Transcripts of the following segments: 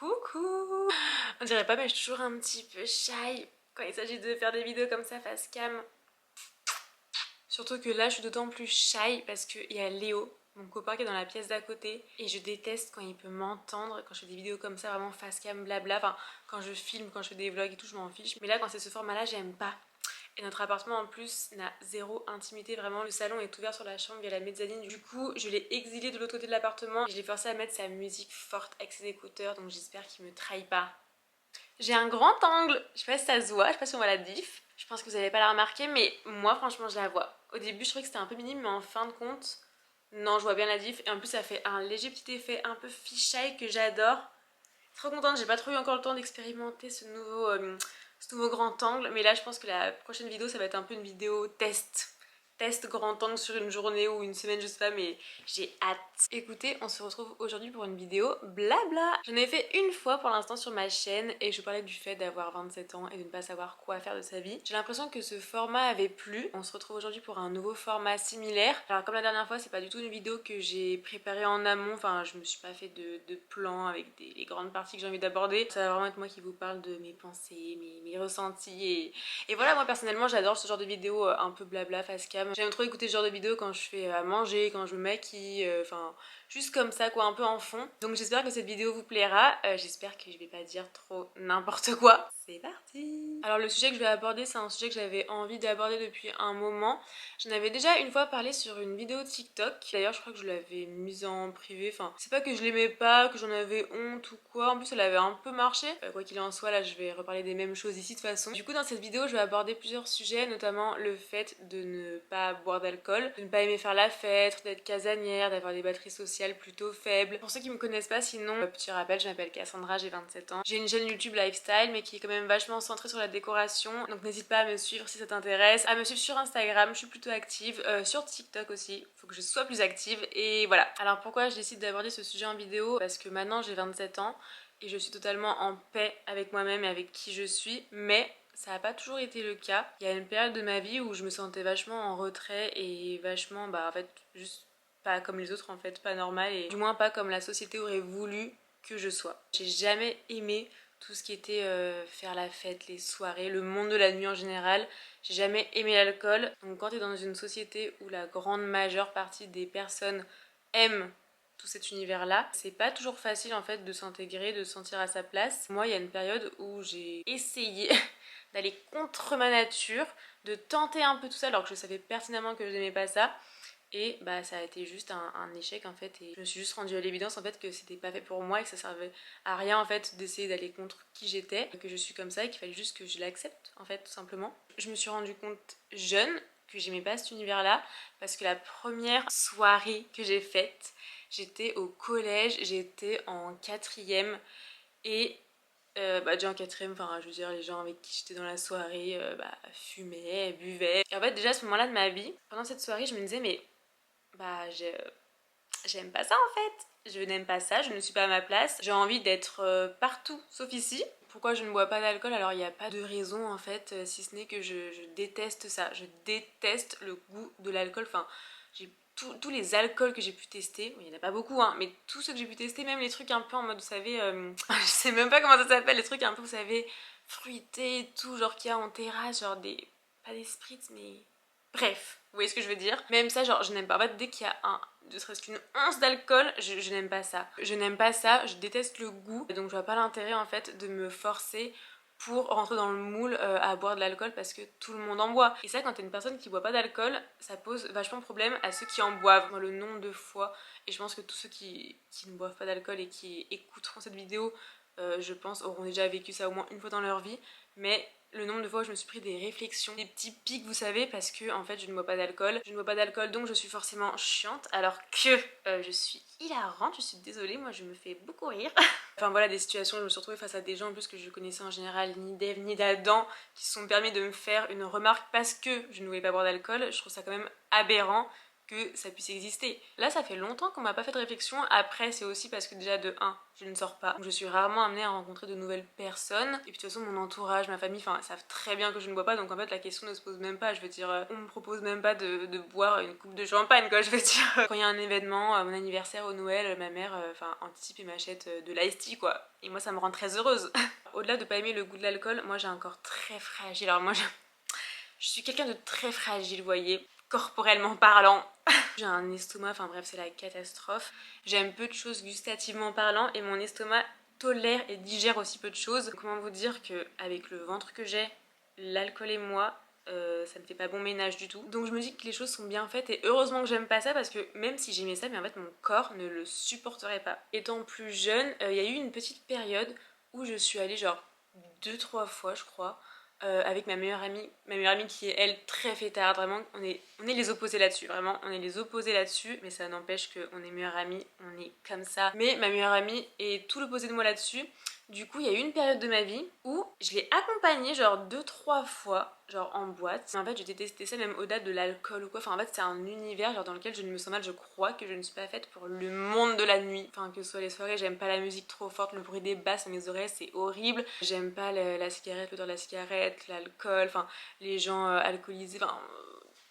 Coucou. On dirait pas mais je suis toujours un petit peu shy quand il s'agit de faire des vidéos comme ça face cam. Surtout que là je suis d'autant plus shy parce qu'il y a Léo, mon copain qui est dans la pièce d'à côté. Et je déteste quand il peut m'entendre, quand je fais des vidéos comme ça vraiment face cam blabla. Enfin quand je filme, quand je fais des vlogs et tout je m'en fiche. Mais là quand c'est ce format là j'aime pas. Et notre appartement en plus n'a zéro intimité, vraiment le salon est ouvert sur la chambre via la mezzanine. Du coup je l'ai exilé de l'autre côté de l'appartement et je l'ai forcé à mettre sa musique forte avec ses écouteurs, donc j'espère qu'il me trahit pas. J'ai un grand angle, je sais pas si ça se voit, je sais pas si on voit la diff. Je pense que vous n'allez pas la remarquer mais moi franchement je la vois. Au début je trouvais que c'était un peu minime mais en fin de compte, non je vois bien la diff et en plus ça fait un léger petit effet un peu fisheye que j'adore. Trop contente, j'ai pas trop eu encore le temps d'expérimenter ce nouveau grand angle, mais là je pense que la prochaine vidéo ça va être un peu une vidéo test. Test grand angle sur une journée ou une semaine, je sais pas, mais j'ai hâte. Écoutez, on se retrouve aujourd'hui pour une vidéo blabla. J'en ai fait une fois pour l'instant sur ma chaîne et je parlais du fait d'avoir 27 ans et de ne pas savoir quoi faire de sa vie. J'ai l'impression que ce format avait plu. On se retrouve aujourd'hui pour un nouveau format similaire. Alors comme la dernière fois, c'est pas du tout une vidéo que j'ai préparée en amont, enfin je me suis pas fait de plan avec les grandes parties que j'ai envie d'aborder. Ça va vraiment être moi qui vous parle de mes pensées, mes ressentis et voilà, moi personnellement j'adore ce genre de vidéo un peu blabla face cam. J'aime trop écouter ce genre de vidéo quand je fais à manger, quand je me maquille, enfin juste comme ça quoi, un peu en fond. Donc j'espère que cette vidéo vous plaira, j'espère que je vais pas dire trop n'importe quoi. C'est parti. Alors le sujet que je vais aborder c'est un sujet que j'avais envie d'aborder depuis un moment. J'en avais déjà une fois parlé sur une vidéo TikTok. D'ailleurs je crois que je l'avais mise en privé, enfin c'est pas que je l'aimais pas, que j'en avais honte ou quoi. En plus elle avait un peu marché. Quoi qu'il en soit, là je vais reparler des mêmes choses ici de toute façon. Du coup dans cette vidéo je vais aborder plusieurs sujets, notamment le fait de ne pas boire d'alcool, de ne pas aimer faire la fête, d'être casanière, d'avoir des batteries sociales plutôt faibles. Pour ceux qui me connaissent pas sinon, petit rappel, je m'appelle Cassandra, j'ai 27 ans. J'ai une chaîne YouTube lifestyle mais qui est quand même vachement centrée sur la décoration, donc n'hésite pas à me suivre si ça t'intéresse, à me suivre sur Instagram, je suis plutôt active, sur TikTok aussi, faut que je sois plus active et voilà. Alors pourquoi je décide d'aborder ce sujet en vidéo? Parce que maintenant j'ai 27 ans et je suis totalement en paix avec moi-même et avec qui je suis, mais ça n'a pas toujours été le cas. Il y a une période de ma vie où je me sentais vachement en retrait et vachement, en fait, juste pas comme les autres en fait, pas normal et du moins pas comme la société aurait voulu que je sois. J'ai jamais aimé tout ce qui était faire la fête, les soirées, le monde de la nuit en général. J'ai jamais aimé l'alcool. Donc quand t'es dans une société où la grande majeure partie des personnes aiment tout cet univers-là, c'est pas toujours facile en fait de s'intégrer, de se sentir à sa place. Moi, il y a une période où j'ai essayé d'aller contre ma nature, de tenter un peu tout ça alors que je savais pertinemment que je n'aimais pas ça. Et ça a été juste un échec en fait et je me suis juste rendue à l'évidence en fait que c'était pas fait pour moi et que ça servait à rien en fait d'essayer d'aller contre qui j'étais, que je suis comme ça et qu'il fallait juste que je l'accepte en fait tout simplement. Je me suis rendu compte jeune que j'aimais pas cet univers là parce que la première soirée que j'ai faite, j'étais au collège, j'étais en quatrième et déjà en quatrième, enfin je veux dire les gens avec qui j'étais dans la soirée fumaient, buvaient. Et en fait déjà à ce moment là de ma vie, pendant cette soirée je me disais mais j'aime pas ça en fait. Je n'aime pas ça, je ne suis pas à ma place. J'ai envie d'être partout sauf ici. Pourquoi je ne bois pas d'alcool? Alors il n'y a pas de raison en fait, si ce n'est que je déteste ça. Je déteste le goût de l'alcool. Enfin, j'ai tous les alcools que j'ai pu tester, il n'y en a pas beaucoup hein, mais tous ceux que j'ai pu tester, même les trucs un peu en mode, vous savez, je sais même pas comment ça s'appelle, les trucs un peu, vous savez, fruités et tout, genre qu'il y a en terrasse, genre des... pas des spritz mais... Bref, vous voyez ce que je veux dire? Même ça, genre, je n'aime pas. En fait, dès qu'il y a ne serait-ce qu'une once d'alcool, je n'aime pas ça. Je n'aime pas ça, je déteste le goût. Donc, je vois pas l'intérêt, en fait, de me forcer pour rentrer dans le moule à boire de l'alcool parce que tout le monde en boit. Et ça, quand t'es une personne qui boit pas d'alcool, ça pose vachement problème à ceux qui en boivent. Moi, le nombre de fois, et je pense que tous ceux qui ne boivent pas d'alcool et qui écouteront cette vidéo, je pense, auront déjà vécu ça au moins une fois dans leur vie. Mais le nombre de fois où je me suis pris des réflexions, des petits pics vous savez, parce que en fait je ne bois pas d'alcool. Je ne bois pas d'alcool donc je suis forcément chiante alors que je suis hilarante, je suis désolée, moi je me fais beaucoup rire. Enfin voilà des situations où je me suis retrouvée face à des gens en plus que je connaissais en général ni d'Ève ni d'Adam qui se sont permis de me faire une remarque parce que je ne voulais pas boire d'alcool. Je trouve ça quand même aberrant que ça puisse exister. Là ça fait longtemps qu'on m'a pas fait de réflexion. Après c'est aussi parce que déjà de 1 je ne sors pas, donc je suis rarement amenée à rencontrer de nouvelles personnes, et puis de toute façon mon entourage, ma famille, enfin savent très bien que je ne bois pas, donc en fait la question ne se pose même pas. Je veux dire, on me propose même pas de boire une coupe de champagne quoi, je veux dire. Quand il y a un événement, mon anniversaire, au Noël, ma mère anticipe et m'achète de l'ice tea quoi, et moi ça me rend très heureuse. Au-delà de pas aimer le goût de l'alcool, moi j'ai un corps très fragile. Alors moi je suis quelqu'un de très fragile, vous voyez, corporellement parlant. J'ai un estomac, enfin bref, c'est la catastrophe. J'aime peu de choses gustativement parlant, et mon estomac tolère et digère aussi peu de choses. Comment vous dire que avec le ventre que j'ai, l'alcool et moi, ça ne fait pas bon ménage du tout. Donc je me dis que les choses sont bien faites, et heureusement que j'aime pas ça, parce que même si j'aimais ça, mais en fait mon corps ne le supporterait pas. Étant plus jeune, il y a eu une petite période où je suis allée genre 2-3 fois je crois, avec ma meilleure amie qui est elle très fêtarde, vraiment on est les opposés là-dessus, vraiment on est les opposés là-dessus, mais ça n'empêche qu'on est meilleure amie, on est comme ça. Mais ma meilleure amie est tout l'opposé de moi là-dessus. Du coup il y a eu une période de ma vie où je l'ai accompagnée genre 2-3 fois, genre en boîte. Mais en fait je détestais ça, même au-delà de l'alcool ou quoi, enfin en fait c'est un univers genre dans lequel je ne me sens mal. Je crois que je ne suis pas faite pour le monde de la nuit, enfin que ce soit les soirées, j'aime pas la musique trop forte, le bruit des basses à mes oreilles c'est horrible. J'aime pas la cigarette, l'odeur de la cigarette, l'alcool, enfin les gens alcoolisés, enfin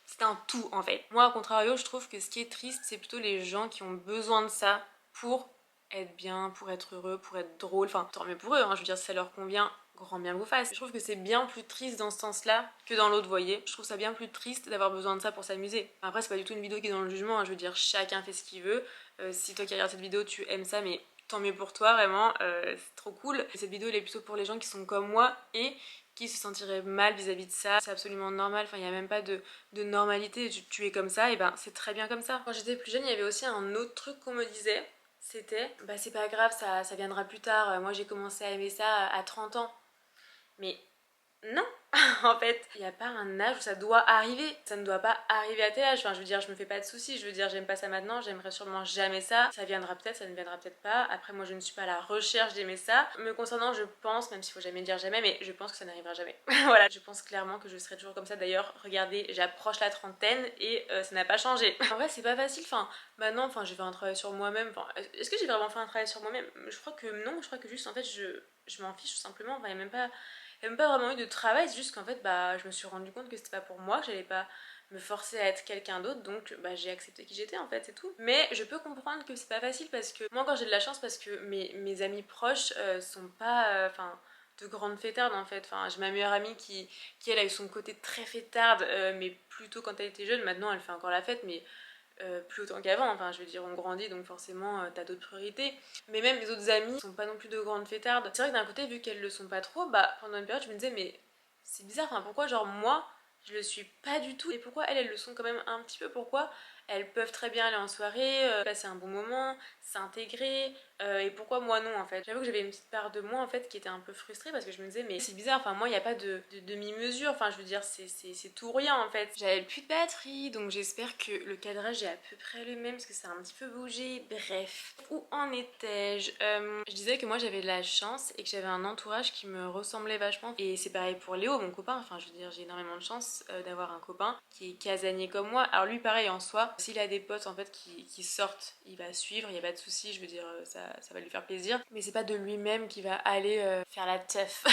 c'est un tout en fait. Moi, au contrario, je trouve que ce qui est triste, c'est plutôt les gens qui ont besoin de ça pour être bien, pour être heureux, pour être drôle. Enfin, tant mieux pour eux, hein. Je veux dire, si ça leur convient, grand bien vous fasse. Je trouve que c'est bien plus triste dans ce sens-là que dans l'autre, vous voyez. Je trouve ça bien plus triste d'avoir besoin de ça pour s'amuser. Après, c'est pas du tout une vidéo qui est dans le jugement, hein. Je veux dire, chacun fait ce qu'il veut. Si toi qui regardes cette vidéo, tu aimes ça, mais tant mieux pour toi, vraiment, c'est trop cool. Cette vidéo, elle est plutôt pour les gens qui sont comme moi et qui se sentiraient mal vis-à-vis de ça. C'est absolument normal, enfin il n'y a même pas de normalité. Tu es comme ça, et ben c'est très bien comme ça. Quand j'étais plus jeune, il y avait aussi un autre truc qu'on me disait, c'était bah c'est pas grave, ça viendra plus tard. Moi j'ai commencé à aimer ça à 30 ans. Mais non, en fait, il n'y a pas un âge où ça doit arriver. Ça ne doit pas arriver à tel âge. Enfin, je veux dire, je me fais pas de soucis. Je veux dire, j'aime pas ça maintenant, j'aimerais sûrement jamais ça. Ça viendra peut-être, ça ne viendra peut-être pas. Après, moi, je ne suis pas à la recherche d'aimer ça. Me concernant, je pense, même s'il faut jamais dire jamais, mais je pense que ça n'arrivera jamais. Voilà, je pense clairement que je serai toujours comme ça. D'ailleurs, regardez, j'approche la trentaine et ça n'a pas changé. En vrai, c'est pas facile. Enfin, maintenant, enfin, j'ai fait un travail sur moi-même. Enfin, est-ce que j'ai vraiment fait un travail sur moi-même? Je crois que non. Je crois que juste, en fait, je m'en fiche tout simplement. Enfin, il n'y a même pas vraiment eu de travail, c'est juste qu'en fait bah, je me suis rendu compte que c'était pas pour moi, que j'allais pas me forcer à être quelqu'un d'autre, donc bah, j'ai accepté qui j'étais en fait, c'est tout. Mais je peux comprendre que c'est pas facile, parce que moi quand j'ai de la chance, parce que mes amis proches sont pas de grandes fêtardes en fait. Enfin, j'ai ma meilleure amie qui elle a eu son côté très fêtarde, mais plutôt quand elle était jeune. Maintenant elle fait encore la fête, mais plus autant qu'avant. Enfin je veux dire, on grandit, donc forcément t'as d'autres priorités. Mais même les autres amies sont pas non plus de grandes fêtardes. C'est vrai que d'un côté, vu qu'elles le sont pas trop, bah pendant une période je me disais mais c'est bizarre, enfin pourquoi genre moi je le suis pas du tout, et pourquoi elles le sont quand même un petit peu, pourquoi elles peuvent très bien aller en soirée, passer un bon moment, s'intégrer, et pourquoi moi non en fait. J'avoue que j'avais une petite part de moi en fait qui était un peu frustrée, parce que je me disais mais c'est bizarre, enfin moi il n'y a pas de demi-mesure, enfin je veux dire c'est tout ou rien en fait. J'avais plus de batterie, donc j'espère que le cadrage est à peu près le même parce que ça a un petit peu bougé. Bref, où en étais-je? Je disais que moi j'avais de la chance et que j'avais un entourage qui me ressemblait vachement, et c'est pareil pour Léo, mon copain. Enfin je veux dire, j'ai énormément de chance d'avoir un copain qui est casanier comme moi. Alors lui pareil en soi, s'il a des potes en fait qui sortent, il va suivre, il n'y a pas de souci, je veux dire ça va lui faire plaisir, mais c'est pas de lui-même qui va aller faire la teuf.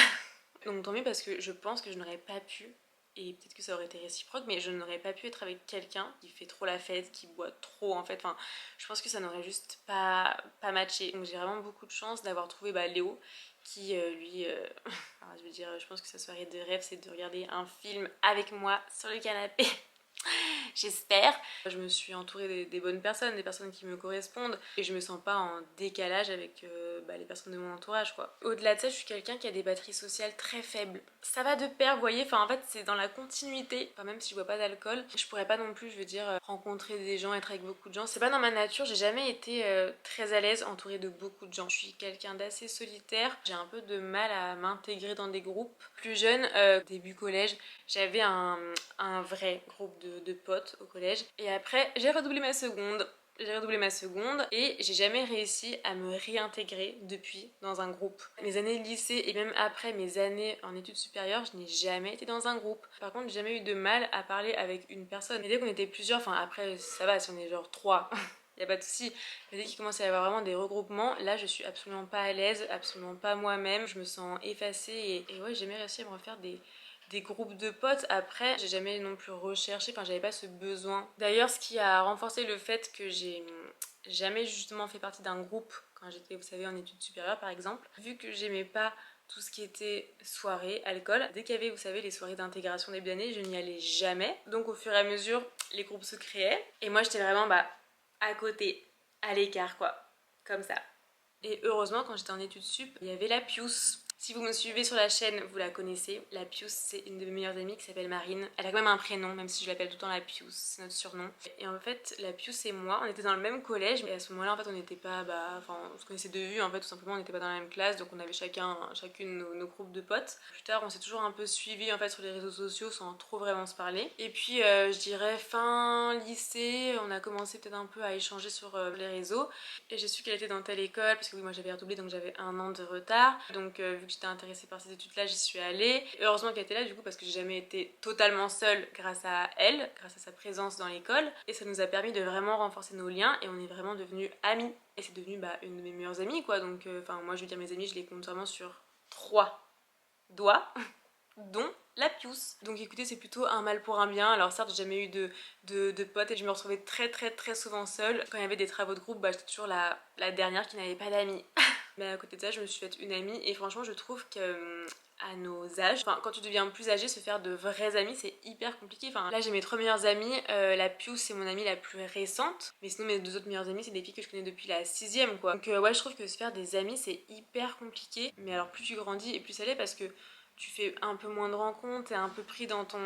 Donc tant mieux, parce que je pense que je n'aurais pas pu, et peut-être que ça aurait été réciproque, mais je n'aurais pas pu être avec quelqu'un qui fait trop la fête, qui boit trop en fait. Enfin, je pense que ça n'aurait juste pas matché. Donc j'ai vraiment beaucoup de chance d'avoir trouvé Léo, qui lui, enfin, je veux dire, je pense que sa soirée de rêve c'est de regarder un film avec moi sur le canapé. J'espère. Je me suis entourée des bonnes personnes, des personnes qui me correspondent, et je me sens pas en décalage avec les personnes de mon entourage quoi. Au-delà de ça, je suis quelqu'un qui a des batteries sociales très faibles. Ça va de pair, vous voyez, enfin en fait c'est dans la continuité. Enfin, même si je bois pas d'alcool, je pourrais pas non plus, je veux dire, rencontrer des gens, être avec beaucoup de gens. C'est pas dans ma nature, j'ai jamais été très à l'aise entourée de beaucoup de gens. Je suis quelqu'un d'assez solitaire, j'ai un peu de mal à m'intégrer dans des groupes. Plus jeune, début collège, j'avais un vrai groupe de potes au collège. Et après, j'ai redoublé ma seconde. j'ai redoublé ma seconde et j'ai jamais réussi à me réintégrer depuis dans un groupe. Mes années de lycée et même après mes années en études supérieures, je n'ai jamais été dans un groupe. Par contre, j'ai jamais eu de mal à parler avec une personne. Mais dès qu'on était plusieurs, enfin après ça va si on est genre 3. Y a pas de souci. Mais dès qu'il commence à y avoir vraiment des regroupements, là je suis absolument pas à l'aise, absolument pas moi-même. Je me sens effacée et ouais, j'ai jamais réussi à me refaire des groupes de potes. Après, j'ai jamais non plus recherché, enfin j'avais pas ce besoin. D'ailleurs, ce qui a renforcé le fait que j'ai jamais justement fait partie d'un groupe quand j'étais, vous savez, en études supérieures par exemple, vu que j'aimais pas tout ce qui était soirée, alcool. Dès qu'il y avait, vous savez, les soirées d'intégration début d'année, je n'y allais jamais. Donc au fur et à mesure, les groupes se créaient. Et moi j'étais vraiment à côté, à l'écart quoi, comme ça. Et heureusement, quand j'étais en études sup, il y avait la Pius. Si vous me suivez sur la chaîne, vous la connaissez. La Pius, c'est une de mes meilleures amies qui s'appelle Marine. Elle a quand même un prénom, même si je l'appelle tout le temps la Pius, c'est notre surnom. Et en fait, la Pius et moi, on était dans le même collège, mais à ce moment-là, en fait, on n'était pas, on se connaissait de vue, en fait, tout simplement, on n'était pas dans la même classe, donc on avait chacune nos groupes de potes. Plus tard, on s'est toujours un peu suivis, en fait, sur les réseaux sociaux, sans trop vraiment se parler. Et puis, je dirais, fin lycée, on a commencé peut-être un peu à échanger sur les réseaux. Et j'ai su qu'elle était dans telle école, parce que oui, moi j'avais redoublé, donc j'avais 1 an de retard. Donc vu que j'étais intéressée par ces études-là, j'y suis allée. Et heureusement qu'elle était là, du coup, parce que j'ai jamais été totalement seule grâce à elle, grâce à sa présence dans l'école. Et ça nous a permis de vraiment renforcer nos liens, et on est vraiment devenus amis. Et c'est devenu une de mes meilleures amies, quoi. Donc, moi je veux dire, mes amis, je les compte vraiment sur 3 doigts, dont la Pius. Donc écoutez, c'est plutôt un mal pour un bien. Alors certes, j'ai jamais eu de potes et je me retrouvais très souvent seule. Quand il y avait des travaux de groupe, j'étais toujours la dernière qui n'avait pas d'amis. Mais à côté de ça, je me suis faite une amie et franchement, je trouve que à nos âges, quand tu deviens plus âgé, se faire de vrais amis, c'est hyper compliqué. Là, j'ai mes 3 meilleures amies. La Pius, c'est mon amie la plus récente. Mais sinon, mes 2 autres meilleures amies, c'est des filles que je connais depuis la 6ème, quoi. Donc ouais, je trouve que se faire des amis, c'est hyper compliqué. Mais alors, plus tu grandis et plus ça l'est parce que tu fais un peu moins de rencontres, t'es un peu pris dans ton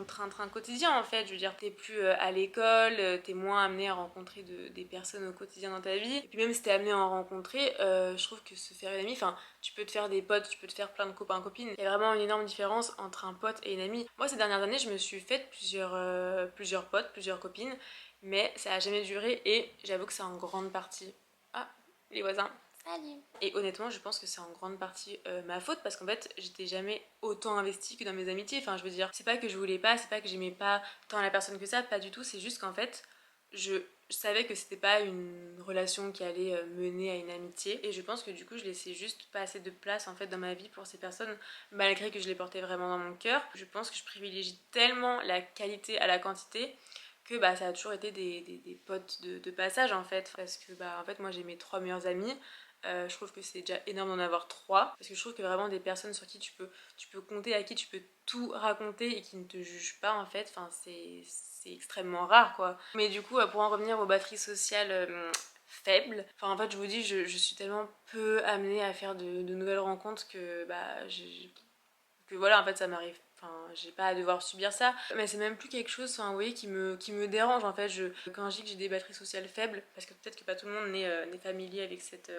train-train quotidien en fait. Je veux dire, t'es plus à l'école, t'es moins amené à rencontrer des personnes au quotidien dans ta vie. Et puis même si t'es amené à en rencontrer, je trouve que se faire une amie, tu peux te faire des potes, tu peux te faire plein de copains, copines. Il y a vraiment une énorme différence entre un pote et une amie. Moi, ces dernières années, je me suis fait plusieurs potes, plusieurs copines, mais ça a jamais duré et j'avoue que c'est en grande partie... Ah, les voisins. Salut. Et honnêtement, je pense que c'est en grande partie ma faute parce qu'en fait, j'étais jamais autant investie que dans mes amitiés. Enfin, je veux dire, c'est pas que je voulais pas, c'est pas que j'aimais pas tant la personne que ça, pas du tout. C'est juste qu'en fait, je savais que c'était pas une relation qui allait mener à une amitié et je pense que du coup, je laissais juste pas assez de place en fait dans ma vie pour ces personnes malgré que je les portais vraiment dans mon cœur. Je pense que je privilégie tellement la qualité à la quantité que ça a toujours été des potes de passage en fait parce que en fait moi j'ai mes 3 meilleures amies. Je trouve que c'est déjà énorme d'en avoir 3 parce que je trouve que vraiment des personnes sur qui tu peux compter, à qui tu peux tout raconter et qui ne te jugent pas en fait, c'est extrêmement rare quoi. Mais du coup pour en revenir aux batteries sociales faibles, en fait je vous dis je suis tellement peu amenée à faire de nouvelles rencontres que que voilà en fait ça m'arrive. J'ai pas à devoir subir ça, mais c'est même plus quelque chose, vous voyez, qui me dérange en fait. Quand je dis que j'ai des batteries sociales faibles, parce que peut-être que pas tout le monde n'est familier avec cette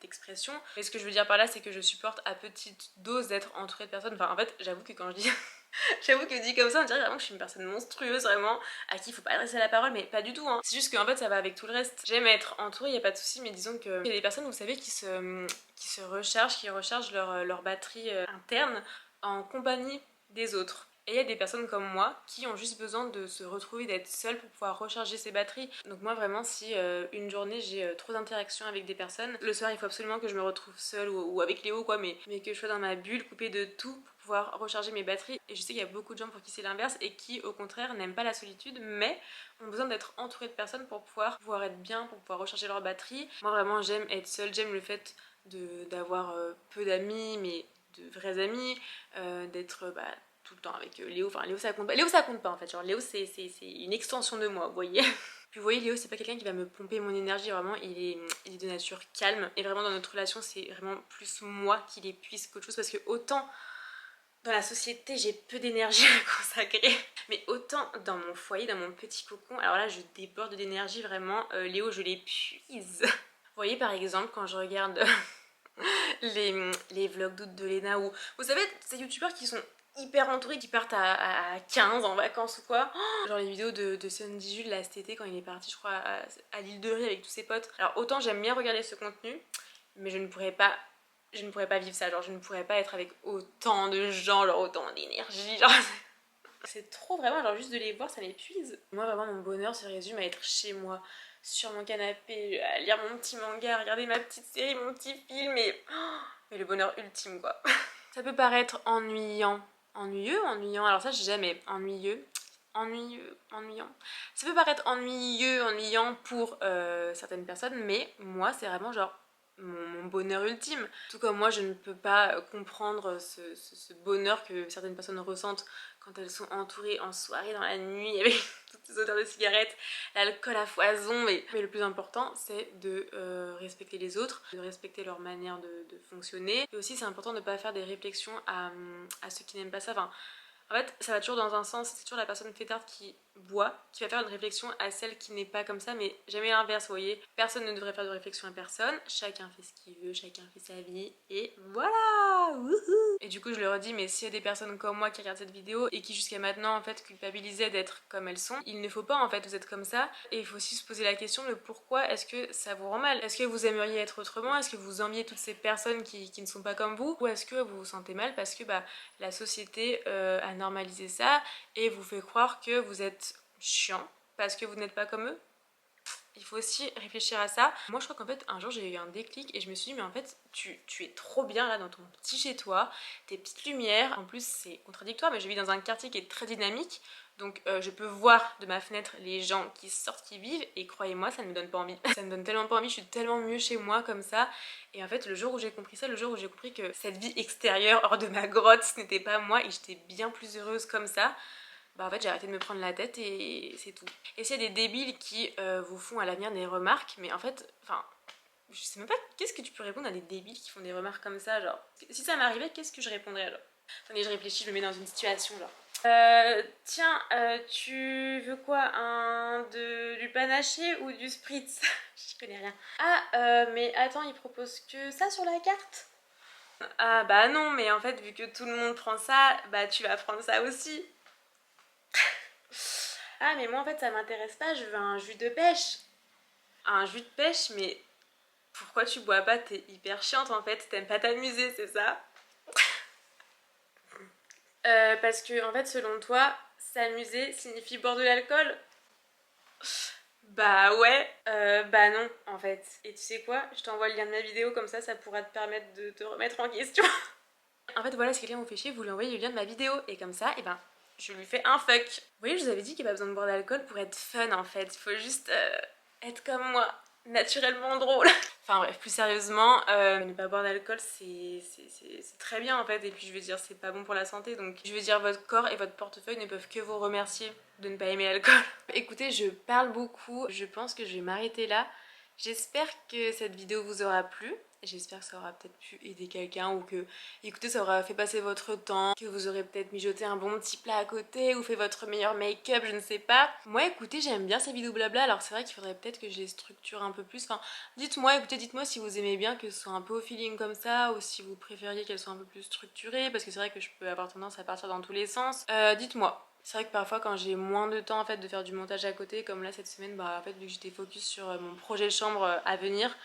expression, mais ce que je veux dire par là, c'est que je supporte à petite dose d'être entourée de personnes. En fait, j'avoue que quand je dis j'avoue que dit comme ça, on dirait vraiment que je suis une personne monstrueuse, vraiment, à qui il faut pas adresser la parole, mais pas du tout, hein. C'est juste qu'en fait, ça va avec tout le reste. J'aime être entourée, y a pas de souci, mais disons que y a des personnes, vous savez, qui rechargent, qui rechargent leur batterie interne en compagnie des autres. Et il y a des personnes comme moi qui ont juste besoin de se retrouver, d'être seule pour pouvoir recharger ses batteries. Donc moi vraiment si une journée j'ai trop d'interactions avec des personnes, le soir il faut absolument que je me retrouve seule ou avec Léo quoi, mais que je sois dans ma bulle, coupée de tout pour pouvoir recharger mes batteries. Et je sais qu'il y a beaucoup de gens pour qui c'est l'inverse et qui au contraire n'aiment pas la solitude mais ont besoin d'être entourés de personnes pour pouvoir être bien, pour pouvoir recharger leur batterie. Moi vraiment j'aime être seule, j'aime le fait d'avoir peu d'amis mais de vrais amis, d'être tout le temps avec Léo. Léo ça compte pas. Léo ça compte pas en fait. Genre Léo c'est une extension de moi, vous voyez. Puis vous voyez, Léo c'est pas quelqu'un qui va me pomper mon énergie, vraiment il est de nature calme. Et vraiment dans notre relation c'est vraiment plus moi qui l'épuise qu'autre chose parce que autant dans la société j'ai peu d'énergie à consacrer, mais autant dans mon foyer, dans mon petit cocon, alors là je déborde d'énergie vraiment. Léo je l'épuise. Vous voyez par exemple quand je regarde les vlogs d'août de Léna ou vous savez ces youtubeurs qui sont hyper entourés, qui partent à 15 en vacances ou quoi. Oh, genre les vidéos de Sandy Jules là cet été quand il est parti je crois à l'île de Ré avec tous ses potes. Alors autant j'aime bien regarder ce contenu, mais je ne pourrais pas vivre ça, genre je ne pourrais pas être avec autant de gens, genre autant d'énergie, genre c'est trop vraiment, genre juste de les voir ça m'épuise. Moi vraiment mon bonheur se résume à être chez moi, sur mon canapé, à lire mon petit manga, à regarder ma petite série, mon petit film mais le bonheur ultime quoi. Ça peut paraître ennuyant, alors ça j'ai jamais, ennuyant. Ça peut paraître ennuyant pour certaines personnes, mais moi c'est vraiment genre mon bonheur ultime. Tout comme moi je ne peux pas comprendre ce bonheur que certaines personnes ressentent quand elles sont entourées en soirée dans la nuit avec toutes ces odeurs de cigarettes, l'alcool à foison, mais le plus important c'est de respecter les autres, de respecter leur manière de fonctionner, et aussi c'est important de ne pas faire des réflexions à ceux qui n'aiment pas ça. Enfin, en fait, ça va toujours dans un sens, c'est toujours la personne fêtarde qui boit, qui va faire une réflexion à celle qui n'est pas comme ça, mais jamais l'inverse, vous voyez. Personne ne devrait faire de réflexion à personne, chacun fait ce qu'il veut, chacun fait sa vie, et voilà. Wouhou. Et du coup, je le redis, mais s'il y a des personnes comme moi qui regardent cette vidéo et qui jusqu'à maintenant, en fait, culpabilisaient d'être comme elles sont, il ne faut pas, en fait, vous êtes comme ça, et il faut aussi se poser la question de pourquoi est-ce que ça vous rend mal. Est-ce que vous aimeriez être autrement? Est-ce que vous enviez toutes ces personnes qui ne sont pas comme vous? Ou est-ce que vous vous sentez mal parce que la société a normalisé ça et vous fait croire que vous êtes chiant parce que vous n'êtes pas comme eux? Il faut aussi réfléchir à ça. Moi je crois qu'en fait un jour j'ai eu un déclic et je me suis dit mais en fait tu es trop bien là dans ton petit chez toi, tes petites lumières, en plus c'est contradictoire mais je vis dans un quartier qui est très dynamique, donc je peux voir de ma fenêtre les gens qui sortent, qui vivent, et croyez-moi ça ne me donne pas envie. Ça me donne tellement pas envie, je suis tellement mieux chez moi comme ça. Et en fait le jour où j'ai compris ça, le jour où j'ai compris que cette vie extérieure hors de ma grotte ce n'était pas moi et j'étais bien plus heureuse comme ça, en fait j'ai arrêté de me prendre la tête et c'est tout. Et s'il y a des débiles qui vous font à l'avenir des remarques, mais en fait, enfin, je sais même pas qu'est-ce que tu peux répondre à des débiles qui font des remarques comme ça, genre. Si ça m'arrivait, qu'est-ce que je répondrais, genre? Attendez, je réfléchis, je me mets dans une situation, genre. Tiens, tu veux quoi? Du panaché ou du spritz? Je connais rien. Ah, mais attends, il propose que ça sur la carte? Ah bah non, mais en fait, vu que tout le monde prend ça, bah tu vas prendre ça aussi. Ah mais moi en fait ça m'intéresse pas, je veux un jus de pêche. Un jus de pêche, mais pourquoi tu bois pas? T'es hyper chiante en fait, t'aimes pas t'amuser, c'est ça? Parce que en fait selon toi, s'amuser signifie boire de l'alcool? Bah ouais, bah non en fait. Et tu sais quoi? Je t'envoie le lien de ma vidéo, comme ça pourra te permettre de te remettre en question. En fait voilà, si quelqu'un vous fait chier, vous lui envoyez le lien de ma vidéo et comme ça, et ben je lui fais un fuck. Vous voyez, je vous avais dit qu'il n'y a pas besoin de boire d'alcool pour être fun en fait, il faut juste être comme moi, naturellement drôle. Enfin bref, plus sérieusement, ne pas boire d'alcool c'est très bien en fait, et puis je veux dire c'est pas bon pour la santé, donc je veux dire votre corps et votre portefeuille ne peuvent que vous remercier de ne pas aimer l'alcool. Écoutez, je parle beaucoup, je pense que je vais m'arrêter là. J'espère que cette vidéo vous aura plu. J'espère que ça aura peut-être pu aider quelqu'un, ou que, écoutez, ça aura fait passer votre temps, que vous aurez peut-être mijoté un bon petit plat à côté ou fait votre meilleur make-up, je ne sais pas. Moi, écoutez, j'aime bien ces vidéos blabla, alors c'est vrai qu'il faudrait peut-être que je les structure un peu plus. Enfin, dites-moi, écoutez, dites-moi si vous aimez bien que ce soit un peu au feeling comme ça, ou si vous préfériez qu'elles soient un peu plus structurées, parce que c'est vrai que je peux avoir tendance à partir dans tous les sens. Dites-moi. C'est vrai que parfois quand j'ai moins de temps en fait de faire du montage à côté, comme là cette semaine, en fait vu que j'étais focus sur mon projet chambre à venir,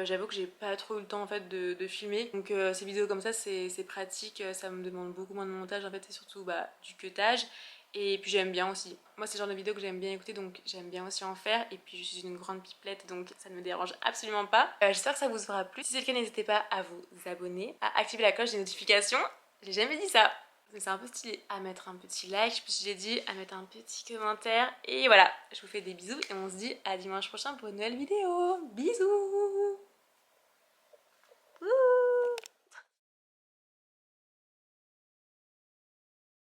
j'avoue que j'ai pas trop eu le temps en fait de filmer. Donc ces vidéos comme ça c'est pratique, ça me demande beaucoup moins de montage en fait, et surtout du cutage. Et puis j'aime bien aussi. Moi c'est le genre de vidéo que j'aime bien écouter, donc j'aime bien aussi en faire. Et puis je suis une grande pipelette, donc ça ne me dérange absolument pas. J'espère que ça vous aura plu. Si c'est le cas, n'hésitez pas à vous abonner, à activer la cloche des notifications. J'ai jamais dit ça. C'est un peu stylé. À mettre un petit like, je sais plus si j'ai dit, à mettre un petit commentaire. Et voilà, je vous fais des bisous et on se dit à dimanche prochain pour une nouvelle vidéo. Bisous!